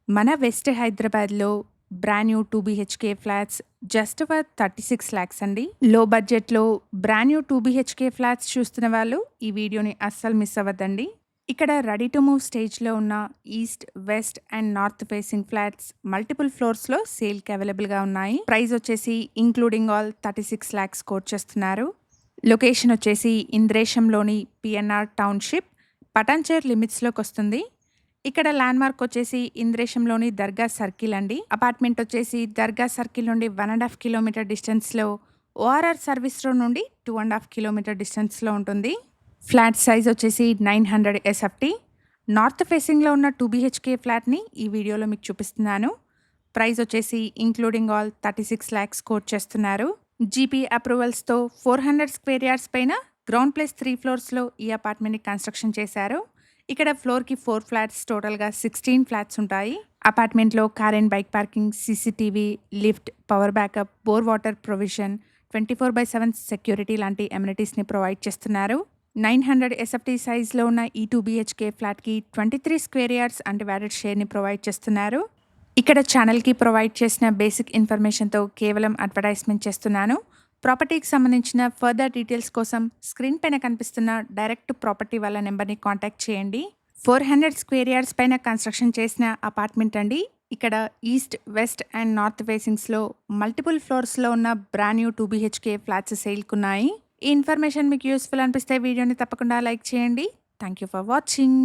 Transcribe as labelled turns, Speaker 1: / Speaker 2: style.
Speaker 1: మన వెస్ట్ హైదరాబాద్‌లో brand new 2 BHK flats just for 36 lakhs అండి. లో బడ్జెట్‌లో బ్రాండ్ న్యూ 2 బీహెచ్‌కే ఫ్లాట్స్ చూస్తున్న వాళ్ళు ఈ వీడియోని అస్సలు మిస్ అవ్వద్దండి. ఇక్కడ రెడీ టు మూవ్ స్టేజ్‌లో ఉన్న east, west and north facing flats multiple ఫ్లోర్స్‌లో సేల్‌కి అవైలబుల్‌గా ఉన్నాయి. ప్రైస్ వచ్చేసి ఇంక్లూడింగ్ ఆల్ 36 లాక్స్ కోట్ చేస్తున్నారు. లొకేషన్ వచ్చేసి ఇంద్రేశంలోని పిఎన్ఆర్ టౌన్‌షిప్, పటాన్‌చెరు లిమిట్స్‌లోకొస్తుంది. ఇక్కడ ల్యాండ్‌మార్క్ వచ్చేసి ఇంద్రేశంలోని దర్గా సర్కిల్ అండి. అపార్ట్‌మెంట్ వచ్చేసి దర్గా సర్కిల్ నుండి 1½ కిలోమీటర్ డిస్టెన్స్‌లో, ఓఆర్ఆర్ సర్వీస్ రోడ్ నుండి 2½ కిలోమీటర్ డిస్టెన్స్‌లో ఉంటుంది. ఫ్లాట్ సైజ్ వచ్చేసి 900 ఎస్ఎఫ్టీ. నార్త్ ఫేసింగ్‌లో ఉన్న 2 బీహెచ్‌కే ఫ్లాట్‌ని ఈ వీడియోలో మీకు చూపిస్తున్నాను. ప్రైస్ వచ్చేసి ఇంక్లూడింగ్ ఆల్ 36 లాక్స్ కోట్ చేస్తున్నారు. జీపీ అప్రూవల్స్‌తో 400 స్క్వేర్ యార్డ్స్ పైన గ్రౌండ్ ప్లస్ 3 ఫ్లోర్స్‌లో ఈ అపార్ట్‌మెంట్‌ని కన్‌స్ట్రక్షన్ చేశారు. ఇక్కడ ఫ్లోర్‌కి 4 ఫ్లాట్స్, టోటల్‌గా 16 ఫ్లాట్స్ ఉంటాయి. అపార్ట్‌మెంట్‌లో car and bike parking, CCTV, lift, power backup, bore water provision, 24/7 security లాంటి అమ్యూనిటీస్‌ని ప్రొవైడ్ చేస్తున్నారు. 900 ఎస్ఎఫ్టీ సైజ్‌లో ఉన్న ఈ 2 బీహెచ్‌కే ఫ్లాట్‌కి 23 స్క్వేర్ యార్డ్స్ అన్‌డివైడెడ్ షేర్‌ని ప్రొవైడ్ చేస్తున్నారు. ఇక్కడ ఛానల్‌కి ప్రొవైడ్ చేసిన బేసిక్ ఇన్ఫర్మేషన్‌తో కేవలం అడ్వర్టైజ్‌మెంట్ చేస్తున్నాను. ప్రాపర్టీకి సంబంధించిన ఫర్దర్ డీటెయిల్స్ కోసం స్క్రీన్ పైన కనిపిస్తున్న డైరెక్ట్ ప్రాపర్టీ వాళ్ళ నెంబర్‌ని కాంటాక్ట్ చేయండి. 400 స్క్వేర్ యార్డ్స్ పైన కన్‌స్ట్రక్షన్ చేసిన అపార్ట్‌మెంట్ అండి. ఇక్కడ ఈస్ట్, వెస్ట్ అండ్ నార్త్ ఫేసింగ్స్‌లో మల్టిపుల్ ఫ్లోర్స్‌లో ఉన్న బ్రాండ్ న్యూ 2 బీహెచ్‌కే ఫ్లాట్స్ సేల్‌కున్నాయి. ఈ ఇన్ఫర్మేషన్ మీకు యూస్‌ఫుల్ అనిపిస్తే వీడియోని తప్పకుండా లైక్ చేయండి. Thank you for watching.